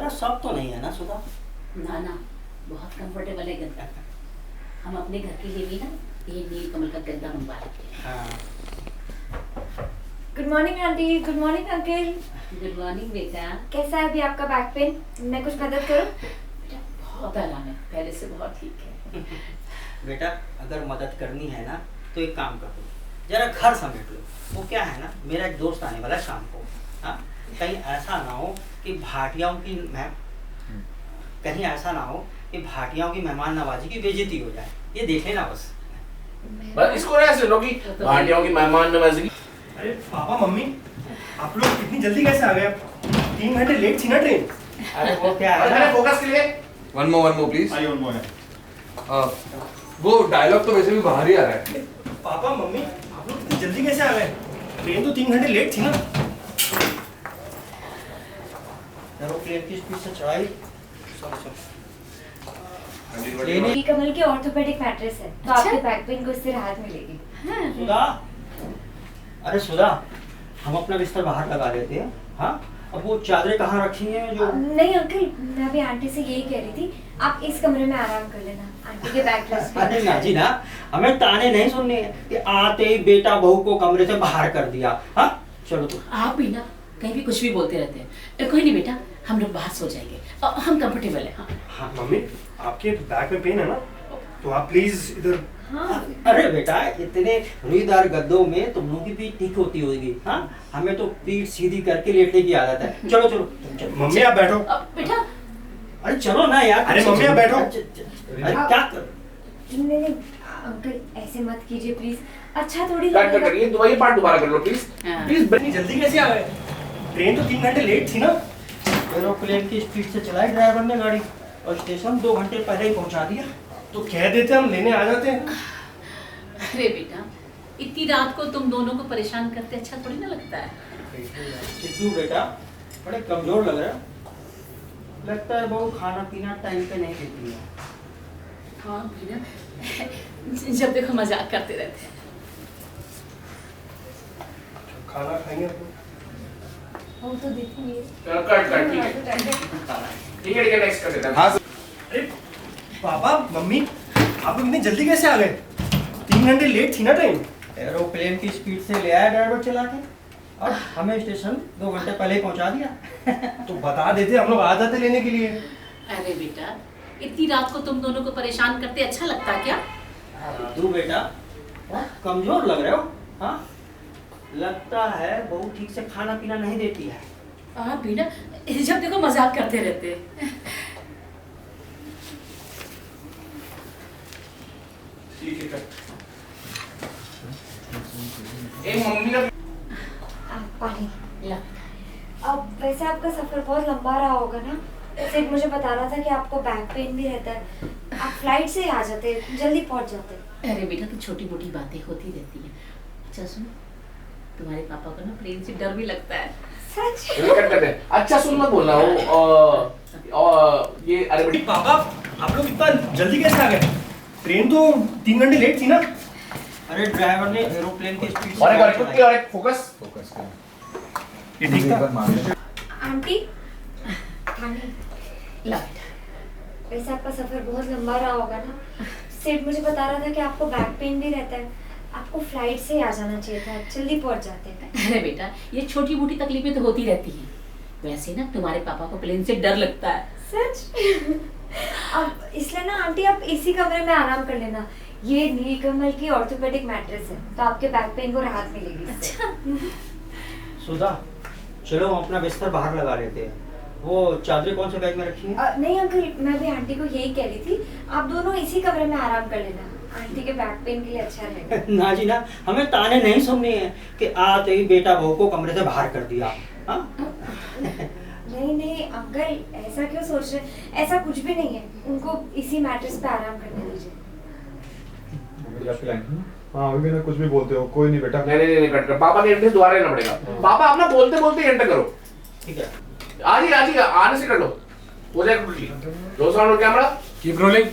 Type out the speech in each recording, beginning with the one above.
ज्यादा सॉफ्ट तो नहीं है ना सुधा? ना ना, बहुत कंफर्टेबल है गद्दा। हम अपने घर के लिए भी ना ये नील कमल का गद्दा मंगवा लेते हैं। हाँ। Good morning aunty. Good morning uncle. Good morning बेटा। कैसा है अभी आपका बैक पेन? मैं कुछ मदद करूं? बेटा बहुत आराम है, पहले से बहुत ठीक है। बेटा अगर मदद करनी है ना तो एक काम करो, जरा घर समेट लो। वो क्या है ना, मेरा एक दोस्त आने वाला है शाम को। हाँ, कहीं ऐसा ना हो कि भाटियाओं की मेहमान नवाजी की बेइज्जती हो जाए। ये देख लेना बस इसको ऐसे लो कि भाटियों की मेहमान नवाजी की। अरे पापा मम्मी, आप लोग इतनी जल्दी कैसे आ गए? 3 घंटे लेट थी ना ट्रेन। अरे वो क्या है अरे फोकस के लिए one more please. I one more. वो डायलॉग तो वैसे भी बाहर ही आ रहा है। पापा मम्मी, आप लोग इतनी जल्दी कैसे आ गए? ट्रेन तो 3 घंटे लेट थी ना। एरोप्लेन की स्पीड से चढ़ाई। नील कमल की ऑर्थोपेडिक मैट्रेस है, तो आपके बैक पेन को इससे राहत मिलेगी। सुधा, अरे सुधा, हम अपना बिस्तर बाहर लगा लेते हैं। हाँ, अब वो चादरें कहाँ रखी हैं जो? नहीं अंकल, मैं अभी आंटी से यही कह रही थी, आप इस कमरे में आराम कर लेना, आंटी के बैक रेस्ट पे। अरे ना जी ना, हमें ताने नहीं सुनने हैं कि आते ही बेटा बहू को कमरे से बाहर कर दिया। हाँ चलो तो। आप भी ना कहीं भी कुछ भी बोलते रहते हैं। कोई नहीं बेटा, हम लोग बाहर सो जाएंगे, हम कंफर्टेबल है। हाँ हाँ मम्मी, आपके बैक में पेन है ना, तो आप प्लीज इधर। हाँ अरे बेटा, इतने रुईदार गद्दों में तुम लोगों की पीठ ठीक होती होगी। हाँ, हमें तो पीठ सीधी करके लेटने की आदत है। चलो चलो तुम चलो। मम्मी आप बैठो। बेटा अरे चलो ना यार। अरे मम्मी आप बैठो। अरे क्या कर? नहीं नहीं अंकल, ऐसे मत कीजिए प्लीज, अच्छा थोड़ी कट लगेगा। करिए, ये पार्ट दोबारा कर लो प्लीज। प्लीज इतनी जल्दी कैसे आ गए? ट्रेन तो 3 घंटे लेट थी ना। एरोप्लेन की स्पीड से चलाई ड्राइवर ने गाड़ी और स्टेशन 2 घंटे पहले ही पहुंचा दिया। तो कह देते हम लेने आ जाते। अरे बेटा, इतनी रात को तुम दोनों को परेशान करते अच्छा थोड़ी ना लगता है। सिद्धू बेटा, बड़े कमजोर लग रहे हो। लगता है बहू खाना पीना टाइम पे नहीं देती है। हाँ बेटा, जब देखो मजाक करते रहते हैं। खाना खाएंगे आप लोग? वो तो देखिए। कट ठीक है ठीक है नेक्स्ट कर देता हूं। हाँ सर। अरे पापा मम्मी, आप लोग इतनी जल्दी कैसे आ गए? 3 घंटे लेट थी ना ट्रेन। एरोप्लेन की स्पीड से ले आया ड्राइवर चला के और हमें स्टेशन 2 घंटे पहले ही पहुंचा दिया। तो बता देते, हम लोग आ जाते लेने के लिए। अरे बेटा, इतनी रात को तुम दोनों को परेशान करते अच्छा लगता है क्या? तू बेटा बहुत कमजोर लग रहे हो। हाँ, लगता है बहू ठीक से खाना पीना नहीं देती है। आप भी ना जब देखो मजाक करते रहते हैं। ठीक है कट। ए मम्मी का पानी। ला। अब वैसे आपका सफर बहुत लंबा रहा होगा ना, सिर्फ मुझे बता रहा था कि आपको बैक पेन भी रहता है, आप फ्लाइट से आ जाते, जल्दी पहुंच जाते। अरे बेटा, तो छोटी मोटी बातें होती रहती हैं। अच्छा सुनो, तुम्हारे पापा को ना प्लेन से डर भी लगता है। सच? कट कर दे। अच्छा सुन मत बोलना ये अरे बेटी पापा आप लोग इतना जल्दी कैसे आ गए? ट्रेन तो 3 घंटे लेट थी ना। अरे ड्राइवर ने एरोप्लेन की स्पीड और एक फोकस ये ठीक था। आंटी पानी। ला बेटा। वैसे आपका सफर बहुत लंबा रहा होगा ना, सिर्फ मुझे बता रहा था कि आपको बैक पेन भी रहता है, आपको फ्लाइट से आ जाना चाहिए था, जल्दी पहुंच जाते हैं। अरे बेटा, ये छोटी मोटी तकलीफें तो होती रहती हैं। वैसे ना तुम्हारे पापा को प्लेन से डर लगता है। सच? अब इसलिए ना आंटी, आप इसी कमरे में आराम कर लेना, ये नीलकमल की ऑर्थोपेडिक मैट्रेस है, तो आपके बैक पेन को राहत मिलेगी इससे। अच्छा। सुधा, चलो हम अपना बिस्तर बाहर लगा लेते हैं। वो चादरें कौन से बैग में रखी हैं? नहीं अंकल, मैं भी आंटी को यही कह रही थी, आप दोनों इसी कमरे में आराम कर लेना, आंटी के बैक पेन के लिए अच्छा रहेगा। ना जी ना, हमें ताने नहीं सुनने हैं कि आते ही बेटा बहू को कमरे से बाहर कर दिया। हाँ? नहीं नहीं अंकल, ऐसा क्यों सोच रहे हैं? ऐसा कुछ भी नहीं है, उनको इसी मैट्रेस पे आराम करने दीजिए। हाँ अभी ना कुछ भी बोलते हो, कोई नहीं बेटा। नहीं कट कर। पापा के एंट्री दोबारा लेना पड़ेगा। पापा आप ना बोलते बोलते एंटर करो। ठीक है। आज ही आने से कर लो, हो जाएगा quickly। Rose on camera, keep rolling.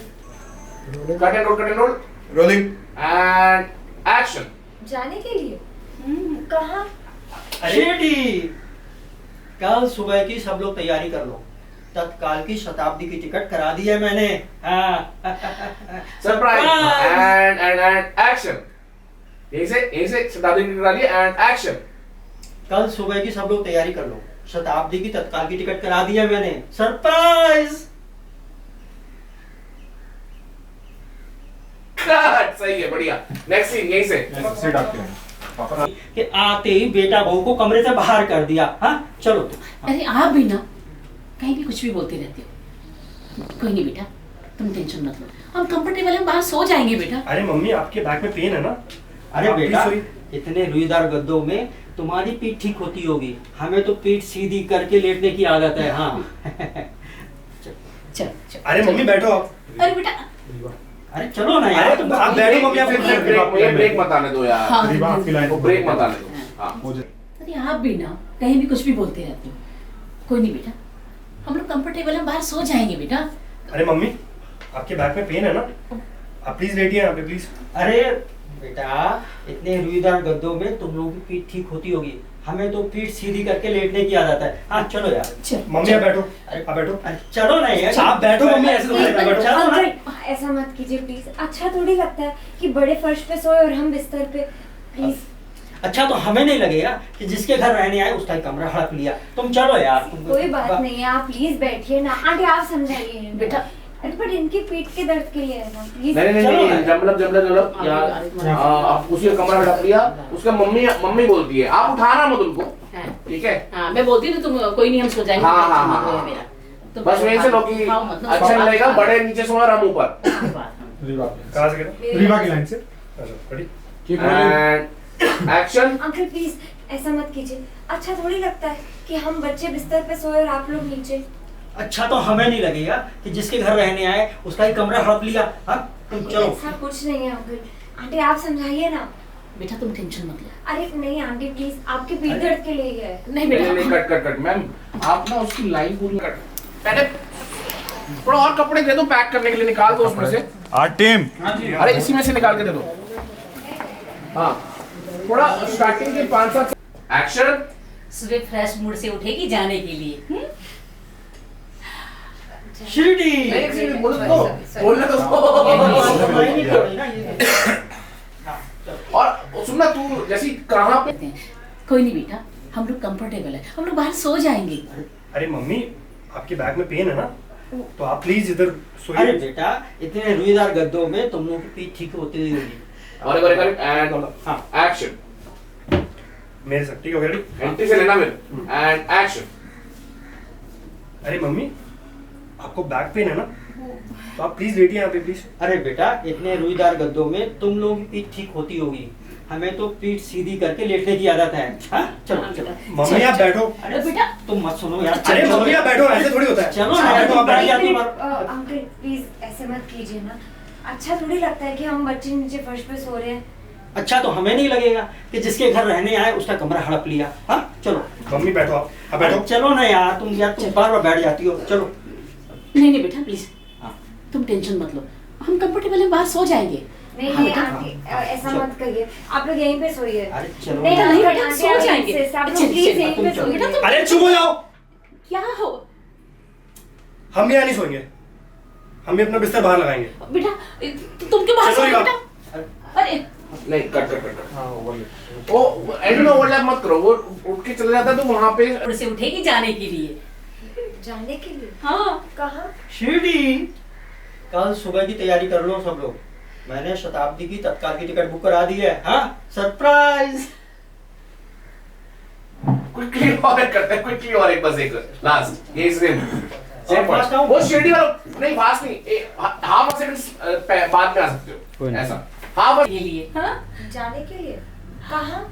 Cut and roll rolling and action. जाने के लिए? कहाँ? अरे डी, कल सुबह की सब लोग तैयारी कर लो। तत्काल की शताब्दी की टिकट करा दी है मैंने। Surprise and action. यही से शताब्दी की टिकट करा दी एंड एक्शन। कल सुबह की सब लोग तैयारी कर लो, शताब्दी की तत्काल की टिकट करा दी है मैंने। सरप्राइज। कट, सही है, बढ़िया। नेक्स्ट सीन यही से। सीट आपकी है। पापा कि आते ही बेटा बहू को कमरे से बाहर कर दिया। हाँ चलो तुम। अरे आप भी ना कहीं भी कुछ भी बोलते रहते हो। कोई नहीं बेटा, तुम टेंशन मत लो, हम कंफर्टेबल हैं, बाहर सो जाएंगे बेटा। अरे मम्मी आपके बैक में पेन है ना? अरे आप बेटा, please सोइए। इतने रुईदार गद्दों में तुम्हारी पीठ ठीक होती होगी, हमें तो पीठ सीधी करके लेटने की आदत है। हाँ चल चल। अरे मम्मी बैठो आप। अरे बेटा, अरे चलो ना यार, अरे तुम आप बैठो मम्मी, आप ब्रेक मत आने दो यार। हाँ। रीवा आपकी लाइन वो ब्रेक मत आने दो। हाँ। अरे आप भी ना कहीं भी कुछ भी बोलते रहते हो। कोई नहीं बेटा, हम लोग कंफर्टेबल हैं, बाहर सो जाएंगे बेटा। अरे मम्मी आपके बैक में पेन है ना? आप प्लीज लेटिए यहाँ पे प्लीज। अरे बेटा, इतने रुईदार गद्दों में तुम लोगों की पीठ ठीक होती होगी, हमें तो पीठ सीधी करके लेटने की आदत है। हाँ चलो यार। चल मम्मी आप बैठो, आप बैठो। अरे चलो ना यार। आप बैठो मम्मी, ऐसे थोड़ी लगता है, बैठो। चलो ना। अंकल ऐसा मत कीजिए प्लीज, अच्छा थोड़ी लगता है कि बड़े फर्श पे सोए और हम बिस्तर पे। प्लीज। अच्छा तो हमें नहीं लगेगा कि जिसके घर रहने आए उसका ही कमरा हड़प लिया। तुम चलो यार। कोई बात नहीं है, आप प्लीज बैठिए ना। आंटी आप समझाइए बेटा। अरे पर इनकी पीठ के दर्द के लिए है ना, प्लीज। नहीं जमलब यार। आप उसी का कमरा हड़प लिया, उसका मम्मी बोलती है आप उठाना मत उनको, ठीक है? हाँ मैं बोलती हूँ तुम कोई नहीं, हम सो जाएंगे। हाँ, टेंशन हाँ, मत लो हाँ। मेरा। तुम बस वहीं से लो कि उठाओ मत, अच्छा नहीं लगेगा, बड़े नीचे सोए और हम ऊपर। रीवा कहाँ से गिरा? रीवा की लाइन से। Ready? And action. Uncle please ऐसा मत कीजिए, अच्छा थोड़ी लगता है कि हम बच्चे बिस्तर पे सोए और आप लोग नीचे। अच्छा तो हमें नहीं लगेगा कि जिसके घर रहने आए उसका ही कमरा हड़प लिया। हाँ तुम चलो। ऐसा कुछ नहीं है अंकल, आंटी आप समझाइए ना। बेटा तुम टेंशन मत लो। अरे नहीं आंटी प्लीज, आपके पीठ दर्द के लिए ही है। नहीं बेटा, नहीं कट मैम, आप ना उसकी लाइन पूरी कट। पहले थोड़ा और कपड़े दे दो पैक करने के लिए, निकाल दो उसमें से। टीम अरे इसी में से निकाल के दे दो। हाँ थोड़ा स्टार्टिंग के 5-7 एक्शन। सुबह फ्रेश मूड से उठेगी जाने के लिए। शिरडी। एक सेकंड बोलने दो। नहीं करोगी ना ये। हाँ, चलो। और सुनना तू जैसी कहाँ पे कोई नहीं बेटा, हम लोग कंफर्टेबल है, हम लोग बाहर सो जाएंगे। अरे मम्मी आपके बैक में पेन है ना, तो आप प्लीज इधर अरे सोइए। बेटा, इतने रुईदार गद्दों में तुम लोगों की पीठ ठीक होती होगी। और एंड हाँ एक्शन। मेरे साथ ठीक है? रेडी? एंट्री से लेना मेरे एंड एक्शन। अरे मम्मी आपको बैक पेन है ना, तो आप प्लीज लेटिए यहाँ पे प्लीज। अरे बेटा, इतने रुईदार गद्दों में तुम लोगों की पीठ ठीक होती होगी, हमें तो पीठ सीधी करके लेटने की आदत है। हाँ चलो चलो। मम्मी आप बैठो। अरे बेटा तुम मत सुनो यार। अरे मम्मी आप बैठो, ऐसे थोड़ी होता है। चलो ना आप यार, बैठो, आप तुम बैठ बैठो। जाती हो। अंकल प्लीज ऐसे मत कीजिए ना, अच्छा थोड़ी लगता है कि हम बच्चे नीचे फर्श पे सो रहे हैं। अच्छा तो हमें नहीं लगेगा कि जिसके घर रहने आए उसका कमरा हड़प लिया। हाँ चलो। मम्मी बैठो, आप बैठो। चलो ना यार, तुम बार बार बैठ जाती हो। चलो। नहीं बेटा प्लीज, हाँ। तुम टेंशन मत लो, हम कंफर्टेबल हैं, बाहर सो जाएंगे। नहीं हाँ नहीं बेटा। आंटी ऐसा मत करिए, आप लोग यहीं पे सोइए। अरे चलो नहीं ना। नहीं बेटा, आंटी, सो आंटी, जाएंगे। insist, आप अच्छा, लोग प्लीज अच्छा, यहीं तुम पे चलो। सोइए। अरे चुप हो जाओ, क्या हो हम यहाँ नहीं सोएंगे, हम भी अपना बिस्तर बाहर लगाएंगे। बेटा, तुम क्यों बाहर चलो सो यार। बेटा? अरे नहीं कट। वो एंड में ओवरलैप मत करो, वो उठ के चला जाता है तो वहां पे मूड से उठेगी जाने के लिए। जाने के लिए हाँ कहाँ? शिरडी। कल सुबह की तैयारी कर लो सब लोग, मैंने शताब्दी की तत्काल की टिकट बुक करा दी है। हाँ सरप्राइज। क्विकली और करते हैं, क्विकली और एक बस एक लास्ट ये सेम और fast आऊं? वो शिरडी वाला नहीं, फास्ट नहीं, हाफ सेकंड बाद में आ सकते हो ऐसा। हाफ के लिए। हाँ जाने के लिए कहाँ?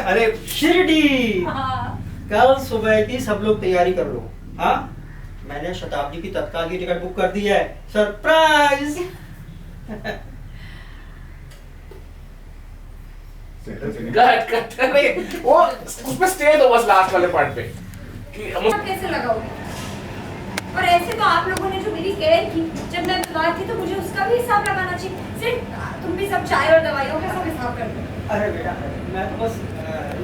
अरे शिरडी। हाँ। कल सुबह की सब लोग तैयारी कर लो। हाँ मैंने शताब्दी की तत्काल की टिकट बुक कर दी है। सरप्राइज। कट नहीं, वो उसमें स्टे दो बस लास्ट वाले पार्ट पे कि आप कैसे लगाओगे? और ऐसे तो आप लोगों ने जो मेरी केयर की जब मैं बीमार थी, तो मुझे उसका भी हिसाब लगाना चाहिए। सिर्फ तुम भी सब चाय और दवाइयों का सब हिसाब कर दो। अरे बेटा, मैं तो बस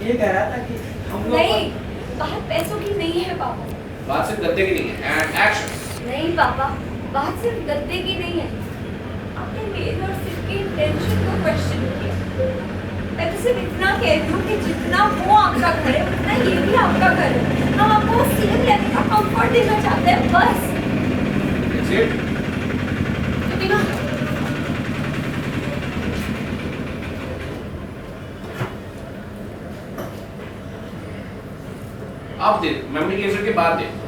ये कह रहा था कि हम लोग नहीं, बात पैसों की नहीं है पापा, बात सिर्फ गद्दे की नहीं है। And action. नहीं पापा, बात सिर्फ गद्दे की नहीं है। आपने मेरे और सिर्फ की इंटेंशन को क्वेश्चन किया। मैं तो सिर्फ इतना कह रही हूँ कि जितना वो आपका घर है उतना ये भी आपका घर है। हम आपको सेम लेवल का कंफर्ट देना चाहते हैं बस। That's it? प्रतिभा, अब दे, मम्मी के के बाद दे।